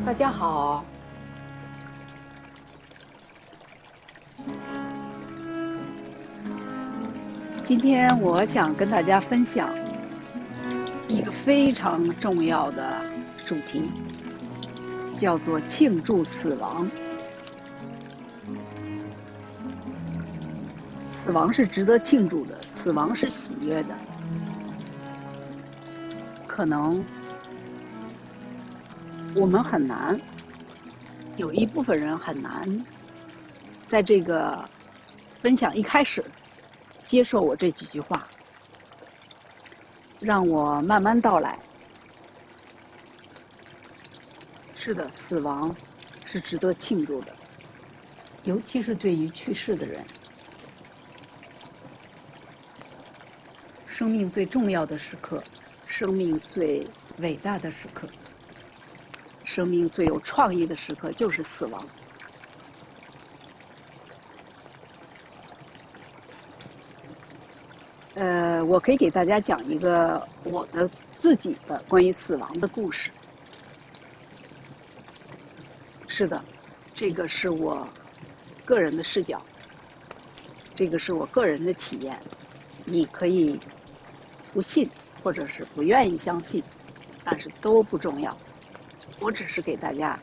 大家好，今天我想跟大家分享一个非常重要的主题，叫做庆祝死亡。死亡是值得庆祝的，死亡是喜悦的。可能我们很难，有一部分人很难，在这个分享一开始接受我这几句话，让我慢慢道来。是的，死亡是值得庆祝的，尤其是对于去世的人。生命最重要的时刻，生命最伟大的时刻，生命最有创意的时刻就是死亡。我可以给大家讲一个我的自己的关于死亡的故事。是的，这个是我个人的视角，这个是我个人的体验。你可以不信，或者是不愿意相信，但是都不重要。我只是给大家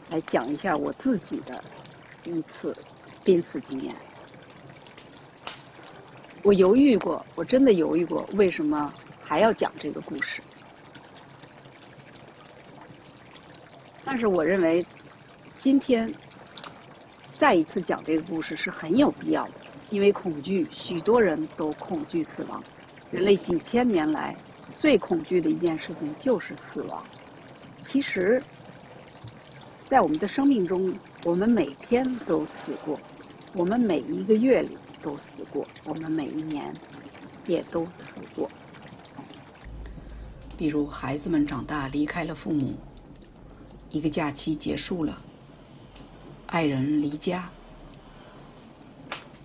来讲一下我自己的一次濒死经验。我犹豫过，我真的犹豫过，为什么还要讲这个故事？但是我认为，今天再一次讲这个故事是很有必要的，因为恐惧，许多人都恐惧死亡。人类几千年来最恐惧的一件事情就是死亡。其实，在我们的生命中，我们每天都死过，我们每一个月里都死过，我们每一年也都死过。比如孩子们长大离开了父母，一个假期结束了，爱人离家，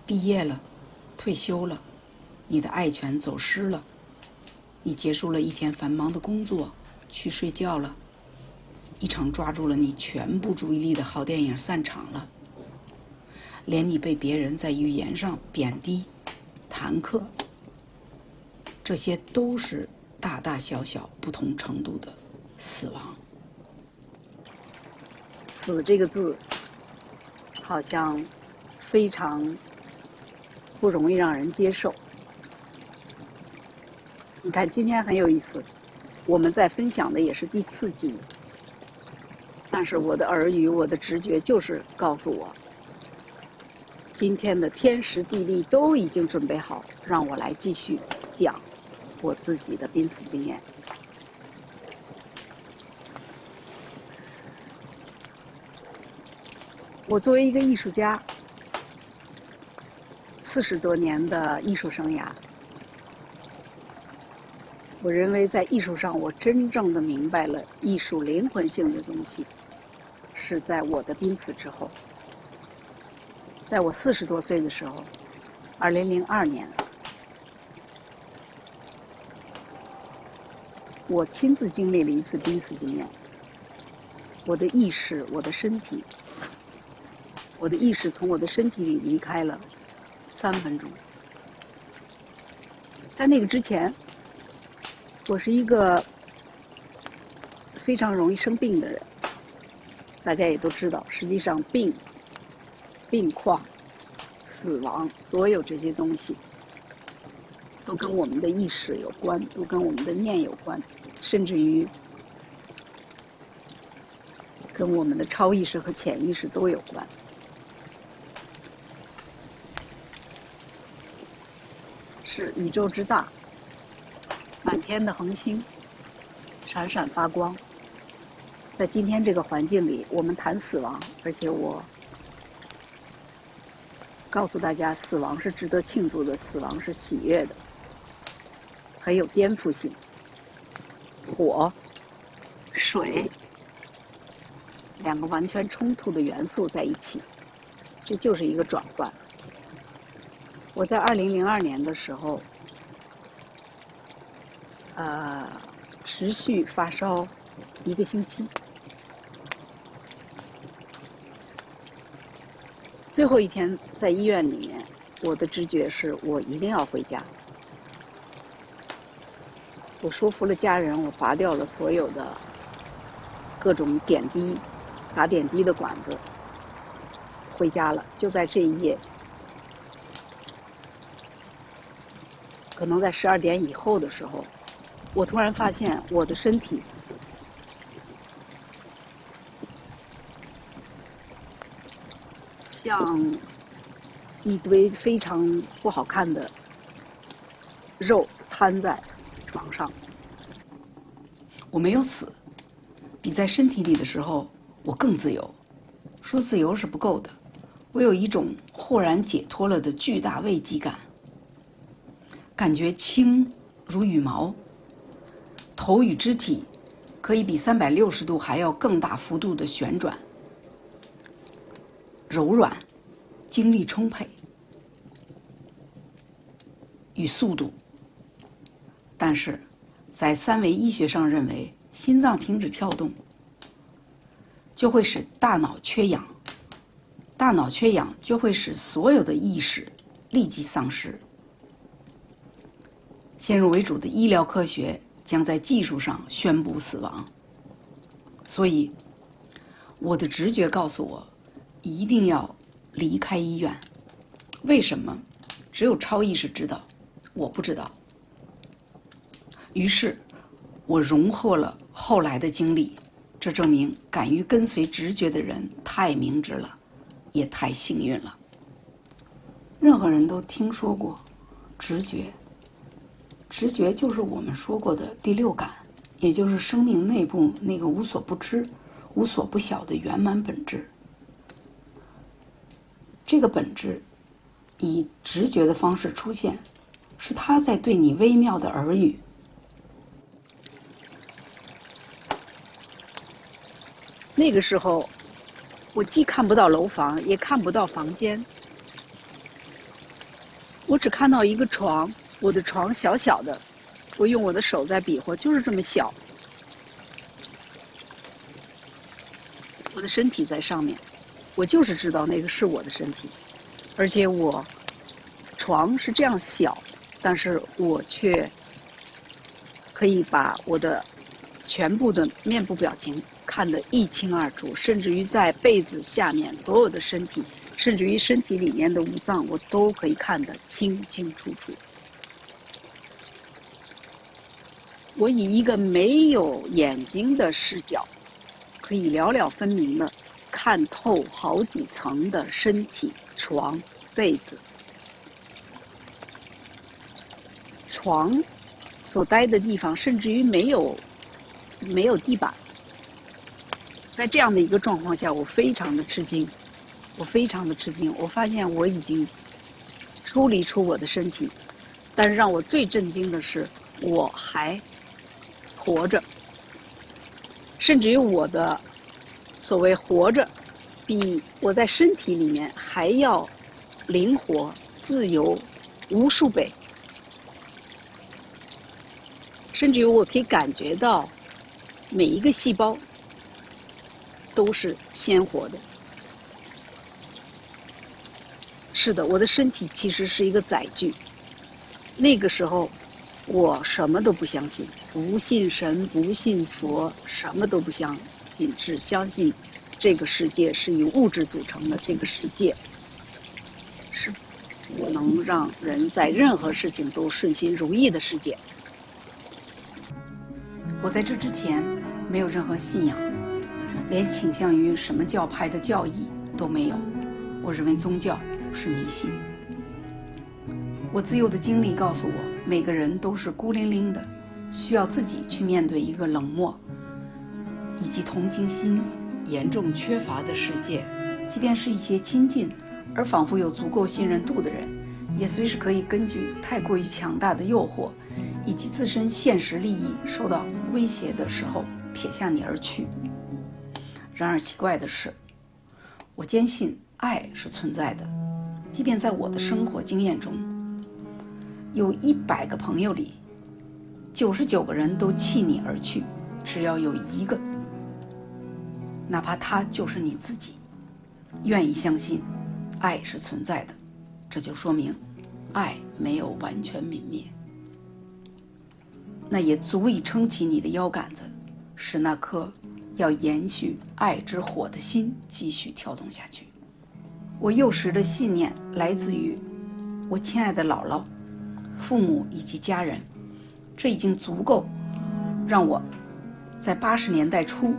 毕业了，退休了，你的爱犬走失了，你结束了一天繁忙的工作，去睡觉了，一场抓住了你全部注意力的好电影散场了，连你被别人在语言上贬低、弹劾，这些都是大大小小不同程度的死亡。死这个字好像非常不容易让人接受。你看今天很有意思，我们在分享的也是第4集，但是我的耳语，我的直觉就是告诉我，今天的天时地利都已经准备好，让我来继续讲我自己的濒死经验。我作为一个艺术家，40多年的艺术生涯，我认为在艺术上我真正的明白了艺术灵魂性的东西，是在我的濒死之后。在我40多岁的时候，2002年，我亲自经历了一次濒死经验。我的意识，我的身体，我的意识从我的身体里离开了3分钟。在那个之前，我是一个非常容易生病的人。大家也都知道，实际上病况、死亡，所有这些东西都跟我们的意识有关，都跟我们的念有关，甚至于跟我们的超意识和潜意识都有关。是宇宙之大，满天的恒星闪闪发光。在今天这个环境里，我们谈死亡，而且我告诉大家，死亡是值得庆祝的，死亡是喜悦的，很有颠覆性。火、水，两个完全冲突的元素在一起，这就是一个转换。我在2002年的时候，持续发烧1个星期。最后一天在医院里面，我的直觉是我一定要回家。我说服了家人，我拔掉了所有的各种点滴、打点滴的管子，回家了。就在这一夜，可能在12点以后的时候，我突然发现我的身体像一堆非常不好看的肉瘫在床上。我没有死，比在身体里的时候我更自由。说自由是不够的，我有一种豁然解脱了的巨大慰藉感，感觉轻如羽毛，头与肢体可以比360度还要更大幅度的旋转，柔软，精力充沛与速度。但是在3维医学上认为，心脏停止跳动就会使大脑缺氧，大脑缺氧就会使所有的意识立即丧失。先入为主的医疗科学将在技术上宣布死亡。所以我的直觉告诉我一定要离开医院。为什么？只有超意识知道，我不知道。于是我荣获了后来的经历，这证明敢于跟随直觉的人太明智了，也太幸运了。任何人都听说过直觉，直觉就是我们说过的第6感，也就是生命内部那个无所不知、无所不晓的圆满本质。这个本质以直觉的方式出现，是他在对你微妙的耳语。那个时候，我既看不到楼房，也看不到房间，我只看到一个床，我的床小小的，我用我的手在比划，就是这么小。我的身体在上面，我就是知道那个是我的身体，而且床是这样小，但是我却可以把我的全部的面部表情看得一清二楚，甚至于在被子下面所有的身体，甚至于身体里面的五脏，我都可以看得清清楚楚。我以一个没有眼睛的视角，可以寥寥分明地看透好几层的身体、床、被子。床所待的地方，甚至于没有地板。在这样的一个状况下，我非常的吃惊，我发现我已经抽离出我的身体，但是让我最震惊的是，我还活着，甚至于我的所谓活着，比我在身体里面还要灵活、自由无数倍，甚至于我可以感觉到每一个细胞都是鲜活的。是的，我的身体其实是一个载具。那个时候我什么都不相信，不信神，不信佛，什么都不相信，只相信这个世界是由物质组成的，这个世界是能让人在任何事情都顺心如意的世界。我在这之前没有任何信仰，连倾向于什么教派的教义都没有。我认为宗教是迷信。我自由的经历告诉我，每个人都是孤零零的，需要自己去面对一个冷漠以及同情心严重缺乏的世界。即便是一些亲近而仿佛有足够信任度的人，也随时可以根据太过于强大的诱惑以及自身现实利益受到威胁的时候撇下你而去。然而奇怪的是，我坚信爱是存在的，即便在我的生活经验中，有100个朋友里99个人都弃你而去，只要有1个哪怕他就是你自己，愿意相信爱是存在的，这就说明爱没有完全泯灭。那也足以撑起你的腰杆子，使那颗要延续爱之火的心继续跳动下去。我幼时的信念来自于我亲爱的姥姥、父母以及家人，这已经足够让我在80年代初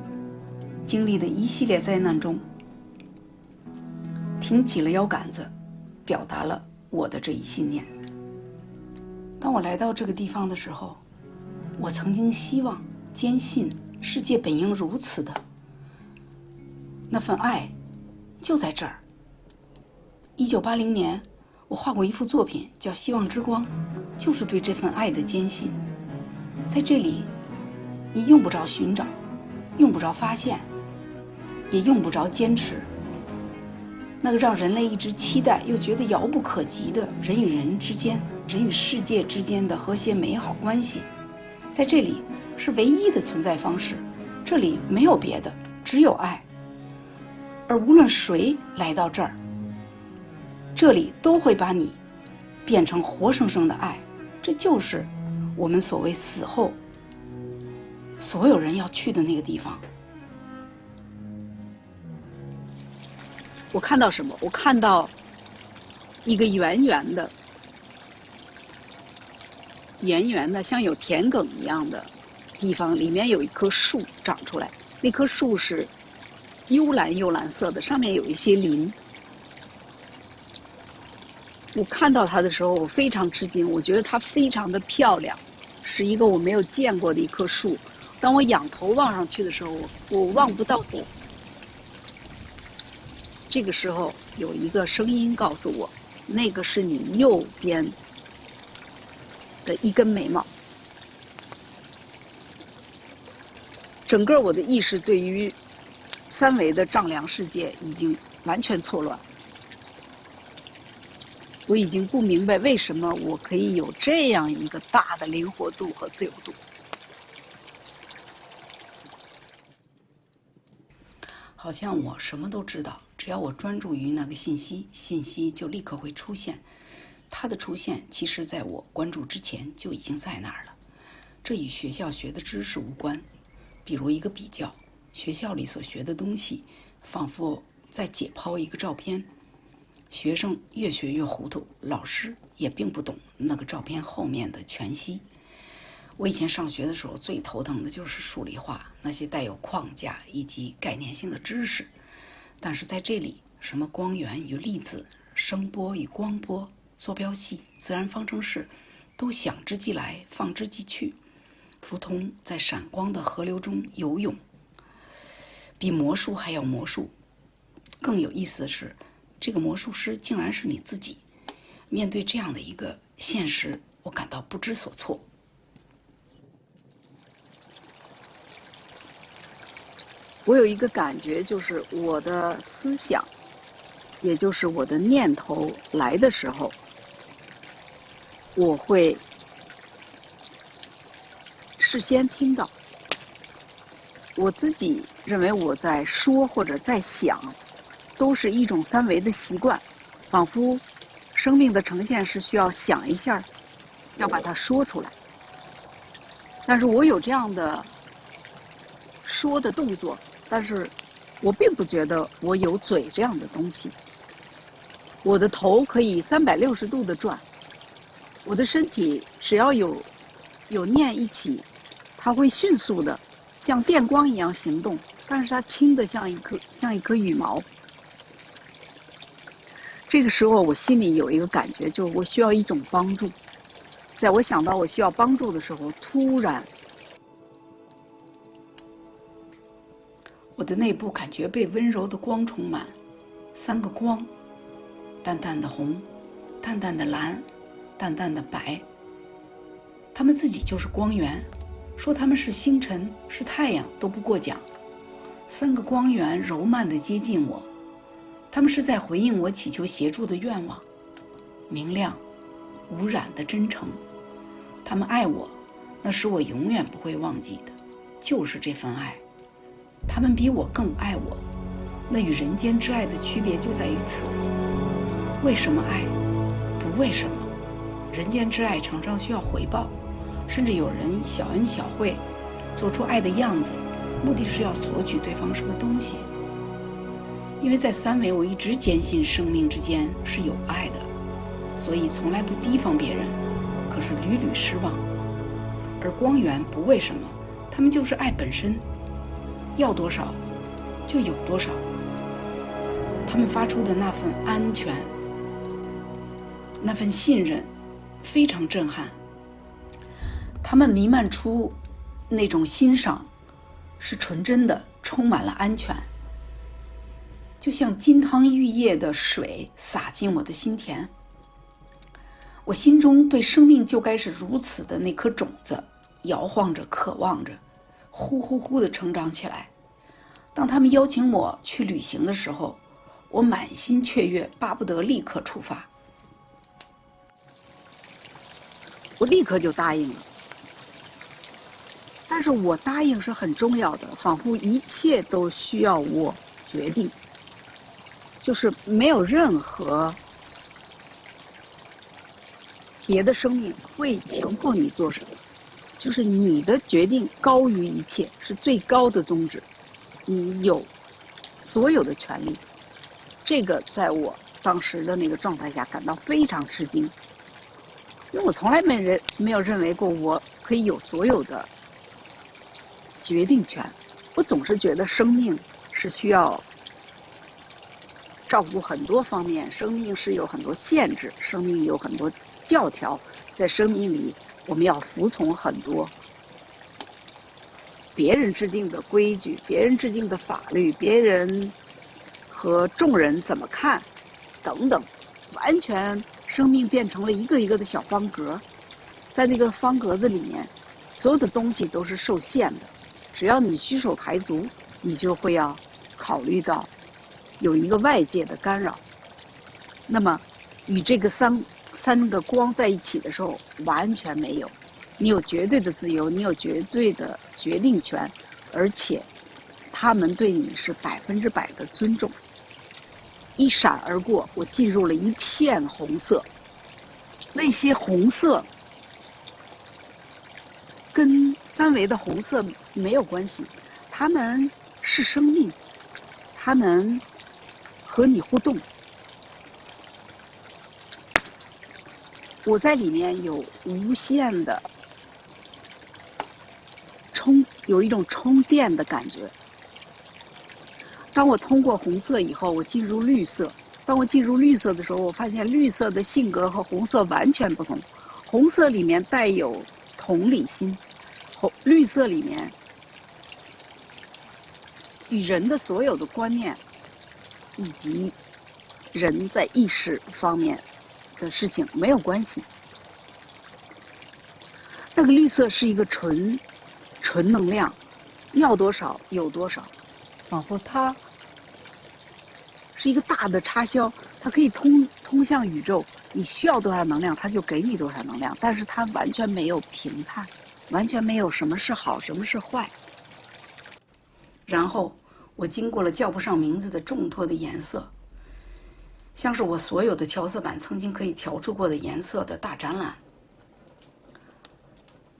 经历的一系列灾难中挺起了腰杆子，表达了我的这一信念。当我来到这个地方的时候，我曾经希望、坚信世界本应如此的，那份爱就在这儿。1980年，我画过一幅作品叫《希望之光》，就是对这份爱的坚信。在这里，你用不着寻找，用不着发现，也用不着坚持。那个让人类一直期待又觉得遥不可及的人与人之间、人与世界之间的和谐美好关系，在这里是唯一的存在方式。这里没有别的，只有爱。而无论谁来到这儿，这里都会把你变成活生生的爱。这就是我们所谓死后所有人要去的那个地方。我看到什么？我看到一个圆圆的像有田埂一样的地方，里面有一棵树长出来。那棵树是幽蓝色的，上面有一些鳞。我看到它的时候，我非常吃惊，我觉得它非常的漂亮，是一个我没有见过的一棵树。当我仰头望上去的时候，我望不到底。这个时候有一个声音告诉我，那个是你右边的一根眉毛。整个我的意识对于三维的丈量世界已经完全错乱。我已经不明白为什么我可以有这样一个大的灵活度和自由度。好像我什么都知道，只要我专注于那个信息，信息就立刻会出现。它的出现其实在我关注之前就已经在那儿了。这与学校学的知识无关。比如一个比较，学校里所学的东西仿佛在解剖一个照片，学生越学越糊涂，老师也并不懂那个照片后面的全息。我以前上学的时候最头疼的就是数理化，那些带有框架以及概念性的知识。但是在这里，什么光源与粒子、声波与光波、坐标系、自然方程式都想之即来，放之即去，如同在闪光的河流中游泳。比魔术还要魔术。更有意思的是，这个魔术师竟然是你自己。面对这样的一个现实，我感到不知所措。我有一个感觉，就是我的思想，也就是我的念头来的时候，我会事先听到。我自己认为我在说或者在想，都是一种三维的习惯，仿佛生命的呈现是需要想一下，要把它说出来。但是我有这样的说的动作，但是我并不觉得我有嘴这样的东西。我的头可以360度的转，我的身体只要有念一起，它会迅速的像电光一样行动，但是它轻的像一颗羽毛。这个时候我心里有一个感觉，就是我需要一种帮助。在我想到我需要帮助的时候，突然我的内部感觉被温柔的光充满，3个光，淡淡的红，淡淡的蓝，淡淡的白。它们自己就是光源，说它们是星辰是太阳都不过奖。3个光源柔慢地接近我，它们是在回应我祈求协助的愿望，明亮无染的真诚。他们爱我，那是我永远不会忘记的，就是这份爱。他们比我更爱我。那与人间之爱的区别就在于此。为什么爱？不为什么。人间之爱常常需要回报，甚至有人小恩小惠，做出爱的样子，目的是要索取对方什么东西。因为在三维，我一直坚信生命之间是有爱的，所以从来不提防别人，可是屡屡失望。而光源不为什么，他们就是爱本身，要多少就有多少。他们发出的那份安全，那份信任非常震撼。他们弥漫出那种欣赏，是纯真的，充满了安全，就像金汤玉液的水洒进我的心田。我心中对生命就该是如此的那颗种子，摇晃着，渴望着，呼呼呼地成长起来。当他们邀请我去旅行的时候，我满心雀跃，巴不得立刻出发。我立刻就答应了。但是我答应是很重要的，仿佛一切都需要我决定，就是没有任何别的生命会强迫你做什么，就是你的决定高于一切，是最高的宗旨，你有所有的权利。这个在我当时的那个状态下感到非常吃惊，因为我从来没有认为过我可以有所有的决定权。我总是觉得生命是需要照顾很多方面，生命是有很多限制，生命有很多教条，在生命里我们要服从很多别人制定的规矩，别人制定的法律，别人和众人怎么看等等，完全生命变成了一个一个的小方格，在那个方格子里面所有的东西都是受限的，只要你虚手抬足，你就会要考虑到有一个外界的干扰。那么与这个三个光在一起的时候完全没有，你有绝对的自由，你有绝对的决定权，而且他们对你是100%的尊重。一闪而过，我进入了一片红色，那些红色跟三维的红色没有关系，它们是生命，它们和你互动。我在里面有无限的有一种充电的感觉。当我通过红色以后，我进入绿色。当我进入绿色的时候，我发现绿色的性格和红色完全不同。红色里面带有同理心，绿色里面与人的所有的观念以及人在意识方面的事情没有关系。那个绿色是一个纯能量，要多少有多少，仿佛它是一个大的插销，它可以通向宇宙，你需要多少能量它就给你多少能量，但是它完全没有评判，完全没有什么是好什么是坏。然后我经过了叫不上名字的众多的颜色，像是我所有的调色板曾经可以调出过的颜色的大展览。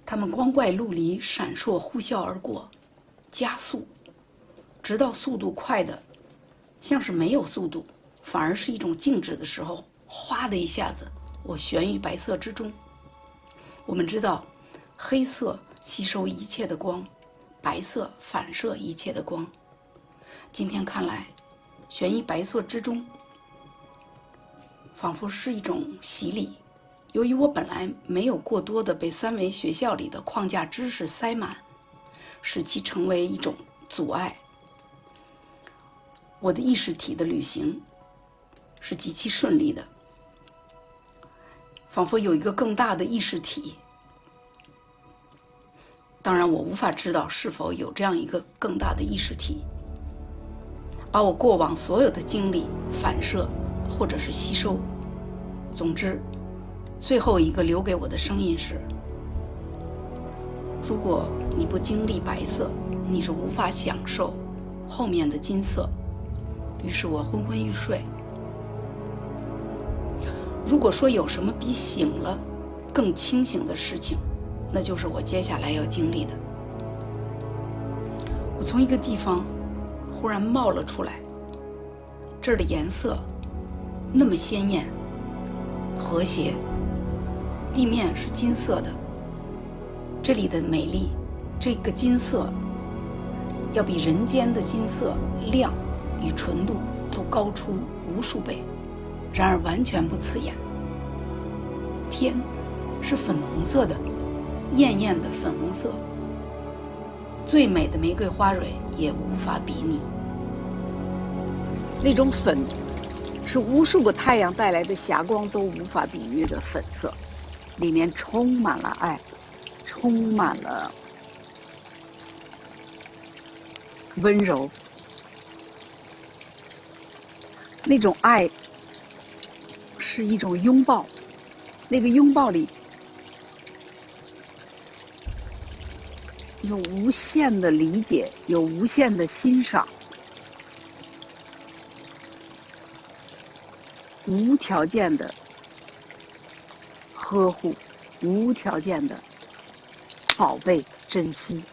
它们光怪陆离，闪烁呼啸而过，加速，直到速度快的像是没有速度，反而是一种静止的时候，哗的一下子，我悬于白色之中。我们知道，黑色吸收一切的光，白色反射一切的光。今天看来，悬于白色之中，仿佛是一种洗礼。由于我本来没有过多的被三维学校里的框架知识塞满，使其成为一种阻碍。我的意识体的旅行是极其顺利的，仿佛有一个更大的意识体。当然，我无法知道是否有这样一个更大的意识体，把我过往所有的经历反射或者是吸收。总之，最后一个留给我的声音是：如果你不经历白色，你是无法享受后面的金色，于是我昏昏欲睡。如果说有什么比醒了更清醒的事情，那就是我接下来要经历的。我从一个地方忽然冒了出来，这儿的颜色那么鲜艳和谐，地面是金色的，这里的美丽，这个金色要比人间的金色亮与纯度都高出无数倍，然而完全不刺眼。天是粉红色的，艳艳的粉红色，最美的玫瑰花蕊也无法比拟。那种粉是无数个太阳带来的霞光都无法比喻的粉色，里面充满了爱，充满了温柔。那种爱是一种拥抱，那个拥抱里有无限的理解，有无限的欣赏，无条件的呵护，无条件的宝贝珍惜。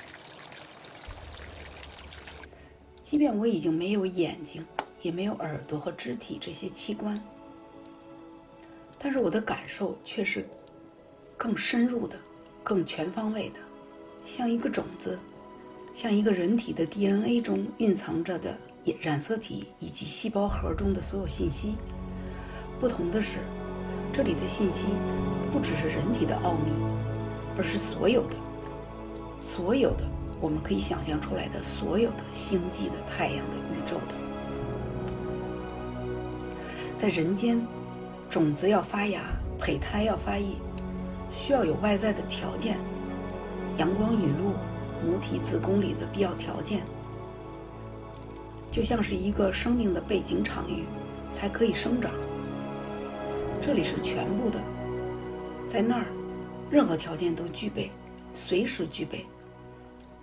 即便我已经没有眼睛，也没有耳朵和肢体这些器官，但是我的感受却是更深入的，更全方位的，像一个种子，像一个人体的 DNA 中蕴藏着的染色体以及细胞核中的所有信息。不同的是，这里的信息不只是人体的奥秘，而是所有的我们可以想象出来的所有的星际的、太阳的、宇宙的。在人间，种子要发芽，胚胎要发育，需要有外在的条件，阳光、雨露、母体子宫里的必要条件，就像是一个生命的背景场域，才可以生长。这里是全部的，在那儿，任何条件都具备，随时具备，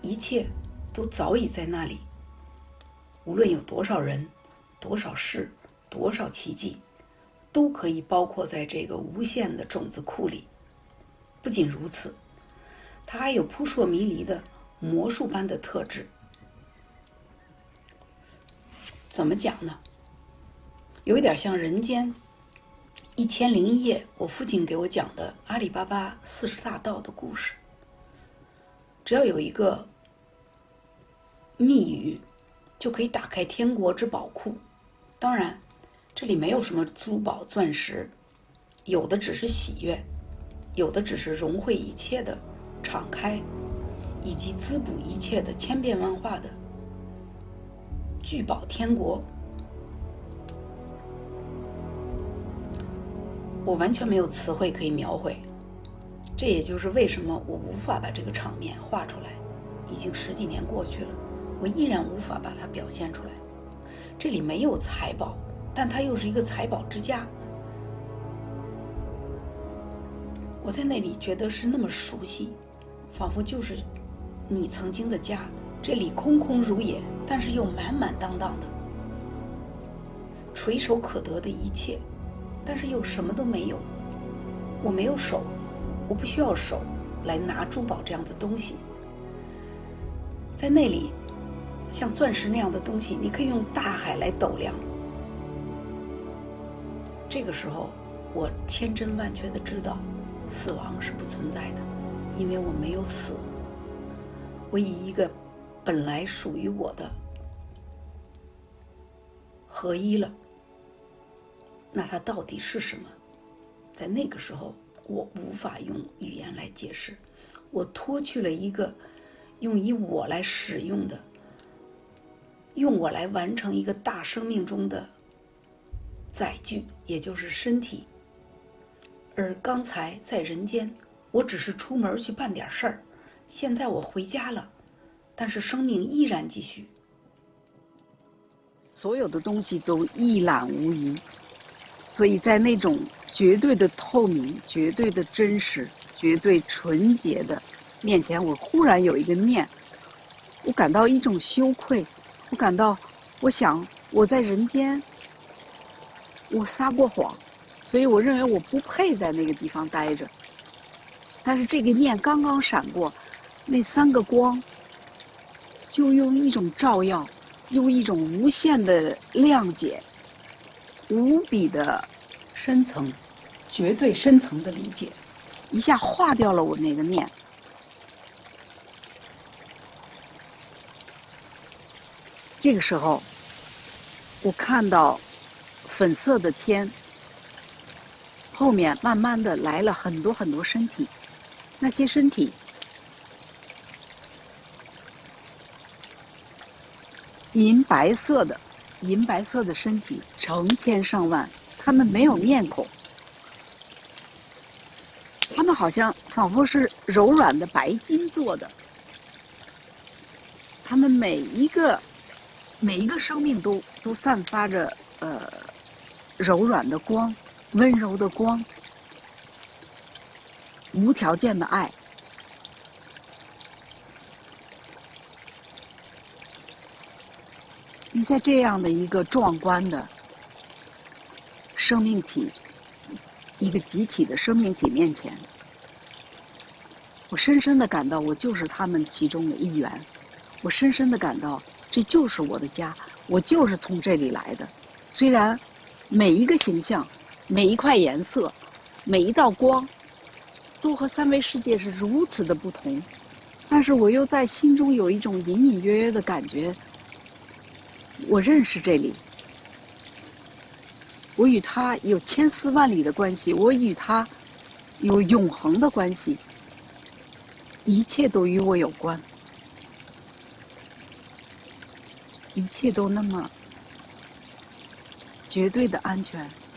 一切都早已在那里。无论有多少人、多少事、多少奇迹，都可以包括在这个无限的种子库里。不仅如此，它还有扑朔迷离的魔术般的特质。怎么讲呢？有一点像人间1001夜，我父亲给我讲的阿里巴巴40大盗的故事。只要有一个密语，就可以打开天国之宝库。当然，这里没有什么珠宝、钻石，有的只是喜悦，有的只是融汇一切的敞开，以及滋补一切的千变万化的聚宝天国。我完全没有词汇可以描绘，这也就是为什么我无法把这个场面画出来。已经10几年过去了，我依然无法把它表现出来。这里没有财宝，但它又是一个财宝之家。我在那里觉得是那么熟悉，仿佛就是你曾经的家。这里空空如也，但是又满满当当的，垂手可得的一切，但是又什么都没有。我没有手，我不需要手来拿珠宝这样的东西。在那里，像钻石那样的东西，你可以用大海来斗量。这个时候，我千真万确地知道，死亡是不存在的，因为我没有死。我以一个本来属于我的合一了。那它到底是什么？在那个时候，我无法用语言来解释。我脱去了一个用以我来使用的，用我来完成一个大生命中的载具，也就是身体。而刚才在人间，我只是出门去办点事儿，现在我回家了，但是生命依然继续。所有的东西都一览无遗，所以在那种绝对的透明、绝对的真实、绝对纯洁的面前，我忽然有一个念，我感到一种羞愧，我感到，我想我在人间，我撒过谎，所以我认为我不配在那个地方待着。但是这个念刚刚闪过，那3个光就用一种照耀，用一种无限的谅解，无比的深层，绝对深层的理解，一下化掉了我那个念。这个时候，我看到粉色的天，后面慢慢的来了很多很多身体，那些身体银白色的身体成千上万，他们没有面孔，他们好像仿佛是柔软的白金做的，他们每一个生命都散发着柔软的光，温柔的光，无条件的爱。你在这样的一个壮观的生命体，一个集体的生命体面前，我深深的感到我就是他们其中的一员，我深深的感到这就是我的家，我就是从这里来的。虽然每一个形象，每一块颜色，每一道光都和三维世界是如此的不同，但是我又在心中有一种隐隐约约的感觉，我认识这里，我与他有千丝万缕的关系，我与他有永恒的关系，一切都与我有关，一切都那么绝对的安全。